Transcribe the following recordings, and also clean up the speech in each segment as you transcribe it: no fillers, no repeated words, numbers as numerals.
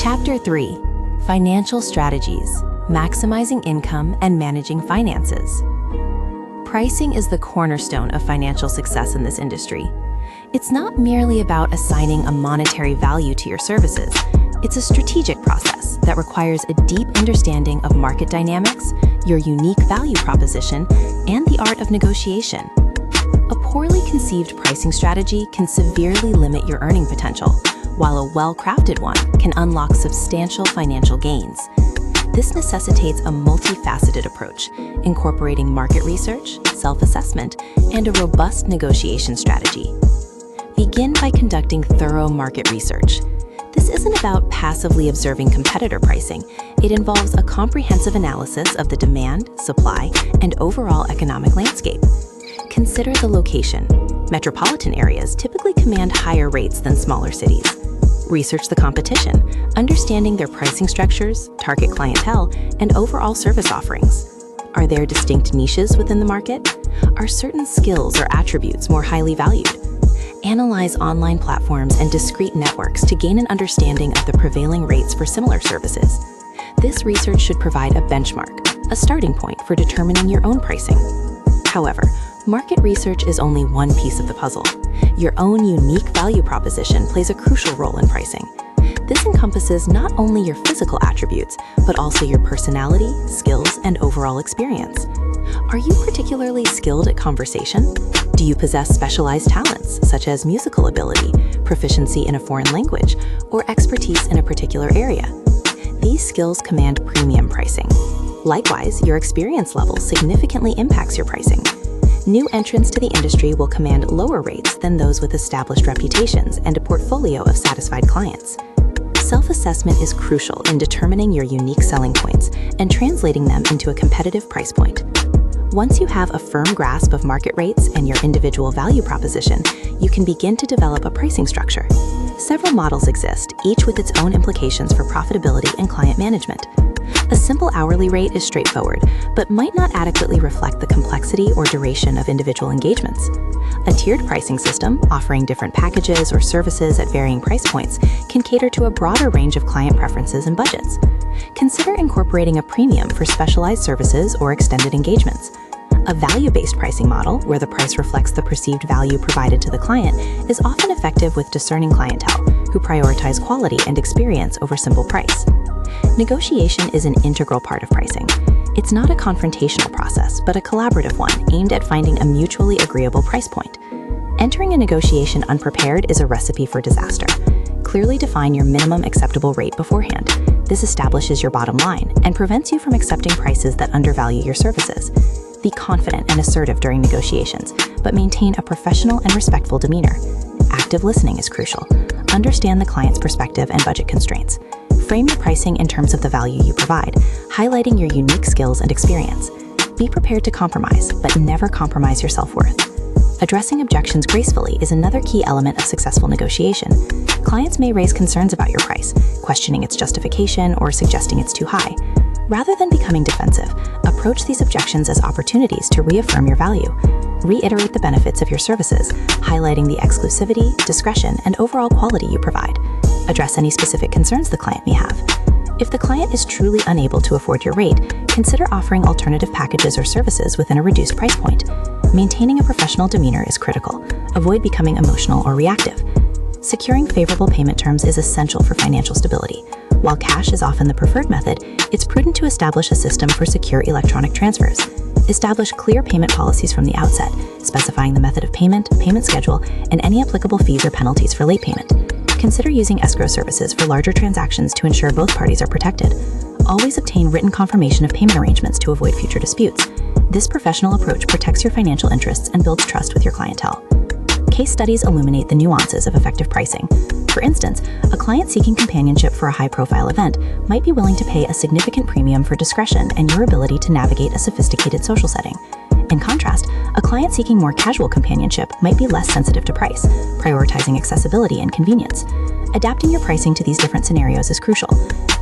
Chapter 3: Financial Strategies, Maximizing Income and Managing Finances. Pricing is the cornerstone of financial success in this industry. It's not merely about assigning a monetary value to your services. It's a strategic process that requires a deep understanding of market dynamics, your unique value proposition, and the art of negotiation. A poorly conceived pricing strategy can severely limit your earning potential, while a well-crafted one can unlock substantial financial gains. This necessitates a multifaceted approach, incorporating market research, self-assessment, and a robust negotiation strategy. Begin by conducting thorough market research. This isn't about passively observing competitor pricing. It involves a comprehensive analysis of the demand, supply, and overall economic landscape. Consider the location. Metropolitan areas typically command higher rates than smaller cities. Research the competition, understanding their pricing structures, target clientele, and overall service offerings. Are there distinct niches within the market? Are certain skills or attributes more highly valued? Analyze online platforms and discrete networks to gain an understanding of the prevailing rates for similar services. This research should provide a benchmark, a starting point for determining your own pricing. However, market research is only one piece of the puzzle. Your own unique value proposition plays a crucial role in pricing. This encompasses not only your physical attributes, but also your personality, skills, and overall experience. Are you particularly skilled at conversation? Do you possess specialized talents, such as musical ability, proficiency in a foreign language, or expertise in a particular area? These skills command premium pricing. Likewise, your experience level significantly impacts your pricing. New entrants to the industry will command lower rates than those with established reputations and a portfolio of satisfied clients. Self-assessment is crucial in determining your unique selling points and translating them into a competitive price point. Once you have a firm grasp of market rates and your individual value proposition, you can begin to develop a pricing structure. Several models exist, each with its own implications for profitability and client management. A simple hourly rate is straightforward, but might not adequately reflect the complexity or duration of individual engagements. A tiered pricing system, offering different packages or services at varying price points, can cater to a broader range of client preferences and budgets. Consider incorporating a premium for specialized services or extended engagements. A value-based pricing model, where the price reflects the perceived value provided to the client, is often effective with discerning clientele who prioritize quality and experience over simple price. Negotiation is an integral part of pricing. It's not a confrontational process, but a collaborative one aimed at finding a mutually agreeable price point. Entering a negotiation unprepared is a recipe for disaster. Clearly define your minimum acceptable rate beforehand. This establishes your bottom line and prevents you from accepting prices that undervalue your services. Be confident and assertive during negotiations, but maintain a professional and respectful demeanor. Active listening is crucial. Understand the client's perspective and budget constraints. Frame your pricing in terms of the value you provide, highlighting your unique skills and experience. Be prepared to compromise, but never compromise your self-worth. Addressing objections gracefully is another key element of successful negotiation. Clients may raise concerns about your price, questioning its justification or suggesting it's too high. Rather than becoming defensive, approach these objections as opportunities to reaffirm your value. Reiterate the benefits of your services, highlighting the exclusivity, discretion, and overall quality you provide. Address any specific concerns the client may have. If the client is truly unable to afford your rate, consider offering alternative packages or services within a reduced price point. Maintaining a professional demeanor is critical. Avoid becoming emotional or reactive. Securing favorable payment terms is essential for financial stability. While cash is often the preferred method, it's prudent to establish a system for secure electronic transfers. Establish clear payment policies from the outset, specifying the method of payment, payment schedule, and any applicable fees or penalties for late payment. Consider using escrow services for larger transactions to ensure both parties are protected. Always obtain written confirmation of payment arrangements to avoid future disputes. This professional approach protects your financial interests and builds trust with your clientele. Case studies illuminate the nuances of effective pricing. For instance, a client seeking companionship for a high-profile event might be willing to pay a significant premium for discretion and your ability to navigate a sophisticated social setting. In contrast, a client seeking more casual companionship might be less sensitive to price, prioritizing accessibility and convenience. Adapting your pricing to these different scenarios is crucial.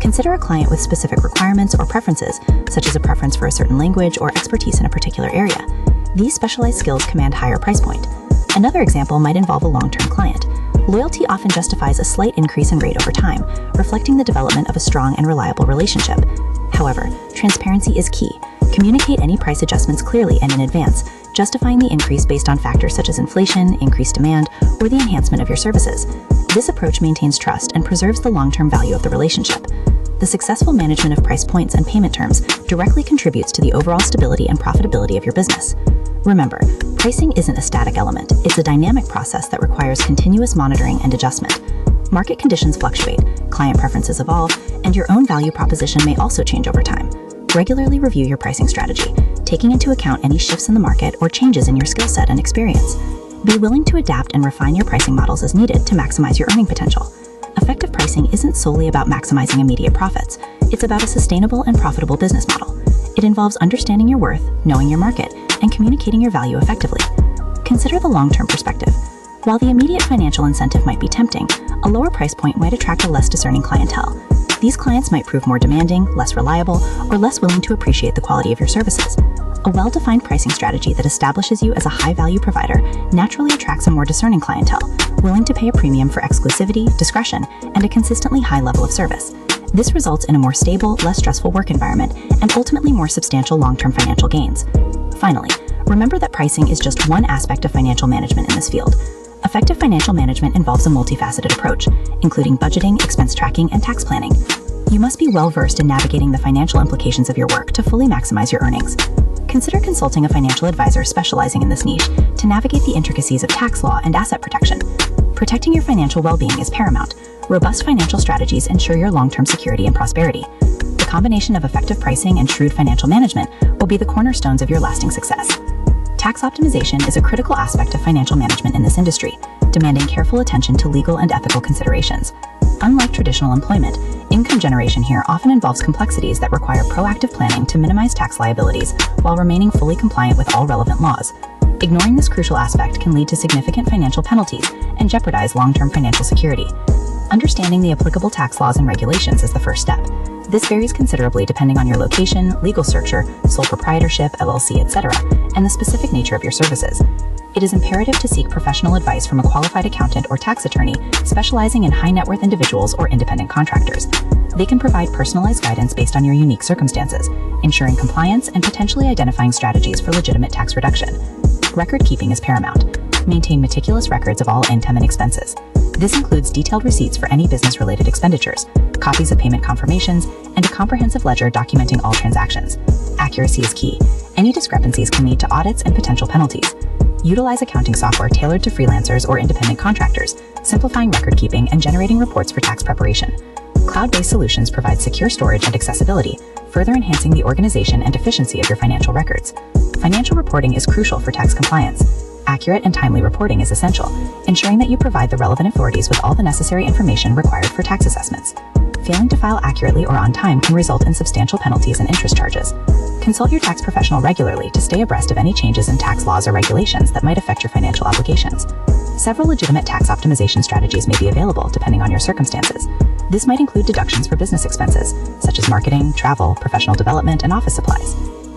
Consider a client with specific requirements or preferences, such as a preference for a certain language or expertise in a particular area. These specialized skills command higher price point. Another example might involve a long-term client. Loyalty often justifies a slight increase in rate over time, reflecting the development of a strong and reliable relationship. However, transparency is key. Communicate any price adjustments clearly and in advance, justifying the increase based on factors such as inflation, increased demand, or the enhancement of your services. This approach maintains trust and preserves the long-term value of the relationship. The successful management of price points and payment terms directly contributes to the overall stability and profitability of your business. Remember, pricing isn't a static element, it's a dynamic process that requires continuous monitoring and adjustment. Market conditions fluctuate, client preferences evolve, and your own value proposition may also change over time. Regularly review your pricing strategy, taking into account any shifts in the market or changes in your skill set and experience. Be willing to adapt and refine your pricing models as needed to maximize your earning potential. Effective pricing isn't solely about maximizing immediate profits, it's about a sustainable and profitable business model. It involves understanding your worth, knowing your market, and communicating your value effectively. Consider the long-term perspective. While the immediate financial incentive might be tempting, a lower price point might attract a less discerning clientele. These clients might prove more demanding, less reliable, or less willing to appreciate the quality of your services. A well-defined pricing strategy that establishes you as a high-value provider naturally attracts a more discerning clientele, willing to pay a premium for exclusivity, discretion, and a consistently high level of service. This results in a more stable, less stressful work environment, and ultimately more substantial long-term financial gains. Finally, remember that pricing is just one aspect of financial management in this field. Effective financial management involves a multifaceted approach, including budgeting, expense tracking, and tax planning. You must be well-versed in navigating the financial implications of your work to fully maximize your earnings. Consider consulting a financial advisor specializing in this niche to navigate the intricacies of tax law and asset protection. Protecting your financial well-being is paramount. Robust financial strategies ensure your long-term security and prosperity. The combination of effective pricing and shrewd financial management will be the cornerstones of your lasting success. Tax optimization is a critical aspect of financial management in this industry, demanding careful attention to legal and ethical considerations. Unlike traditional employment, income generation here often involves complexities that require proactive planning to minimize tax liabilities while remaining fully compliant with all relevant laws. Ignoring this crucial aspect can lead to significant financial penalties and jeopardize long-term financial security. Understanding the applicable tax laws and regulations is the first step. This varies considerably depending on your location, legal structure, sole proprietorship, LLC, etc., and the specific nature of your services. It is imperative to seek professional advice from a qualified accountant or tax attorney specializing in high-net-worth individuals or independent contractors. They can provide personalized guidance based on your unique circumstances, ensuring compliance and potentially identifying strategies for legitimate tax reduction. Record keeping is paramount. Maintain meticulous records of all income and expenses. This includes detailed receipts for any business-related expenditures, copies of payment confirmations, and a comprehensive ledger documenting all transactions. Accuracy is key. Any discrepancies can lead to audits and potential penalties. Utilize accounting software tailored to freelancers or independent contractors, simplifying record keeping and generating reports for tax preparation. Cloud-based solutions provide secure storage and accessibility, further enhancing the organization and efficiency of your financial records. Financial reporting is crucial for tax compliance. Accurate and timely reporting is essential, ensuring that you provide the relevant authorities with all the necessary information required for tax assessments. Failing to file accurately or on time can result in substantial penalties and interest charges. Consult your tax professional regularly to stay abreast of any changes in tax laws or regulations that might affect your financial obligations. Several legitimate tax optimization strategies may be available depending on your circumstances. This might include deductions for business expenses, such as marketing, travel, professional development, and office supplies.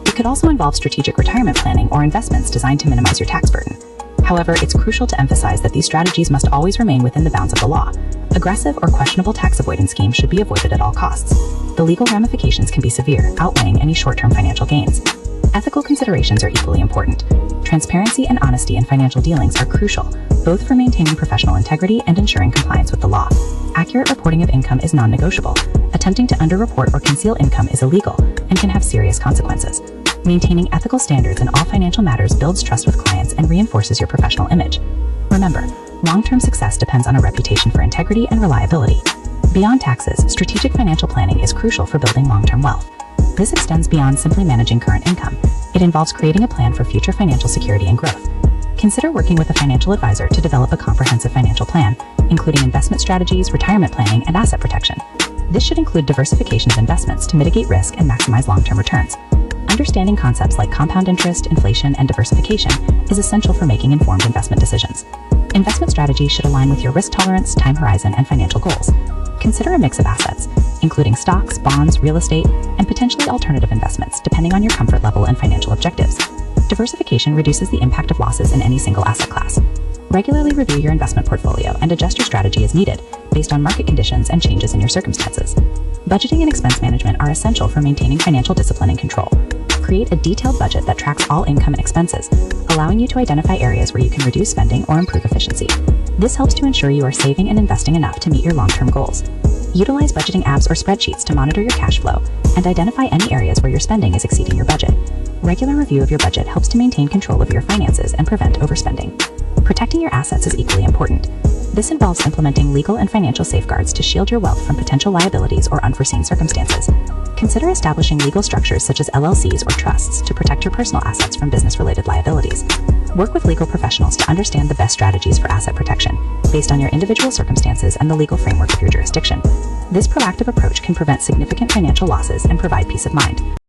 It could also involve strategic retirement planning or investments designed to minimize your tax burden. However, it's crucial to emphasize that these strategies must always remain within the bounds of the law. Aggressive or questionable tax avoidance schemes should be avoided at all costs. The legal ramifications can be severe, outweighing any short-term financial gains. Ethical considerations are equally important. Transparency and honesty in financial dealings are crucial, both for maintaining professional integrity and ensuring compliance with the law. Accurate reporting of income is non-negotiable. Attempting to underreport or conceal income is illegal and can have serious consequences. Maintaining ethical standards in all financial matters builds trust with clients and reinforces your professional image. Remember, long-term success depends on a reputation for integrity and reliability. Beyond taxes, strategic financial planning is crucial for building long-term wealth. This extends beyond simply managing current income. It involves creating a plan for future financial security and growth. Consider working with a financial advisor to develop a comprehensive financial plan, including investment strategies, retirement planning, and asset protection. This should include diversification of investments to mitigate risk and maximize long-term returns. Understanding concepts like compound interest, inflation, and diversification is essential for making informed investment decisions. Investment strategies should align with your risk tolerance, time horizon, and financial goals. Consider a mix of assets, including stocks, bonds, real estate, and potentially alternative investments, depending on your comfort level and financial objectives. Diversification reduces the impact of losses in any single asset class. Regularly review your investment portfolio and adjust your strategy as needed, based on market conditions and changes in your circumstances. Budgeting and expense management are essential for maintaining financial discipline and control. Create a detailed budget that tracks all income and expenses, allowing you to identify areas where you can reduce spending or improve efficiency. This helps to ensure you are saving and investing enough to meet your long-term goals. Utilize budgeting apps or spreadsheets to monitor your cash flow and identify any areas where your spending is exceeding your budget. Regular review of your budget helps to maintain control of your finances and prevent overspending. Protecting your assets is equally important. This involves implementing legal and financial safeguards to shield your wealth from potential liabilities or unforeseen circumstances. Consider establishing legal structures such as LLCs or trusts to protect your personal assets from business-related liabilities. Work with legal professionals to understand the best strategies for asset protection, based on your individual circumstances and the legal framework of your jurisdiction. This proactive approach can prevent significant financial losses and provide peace of mind.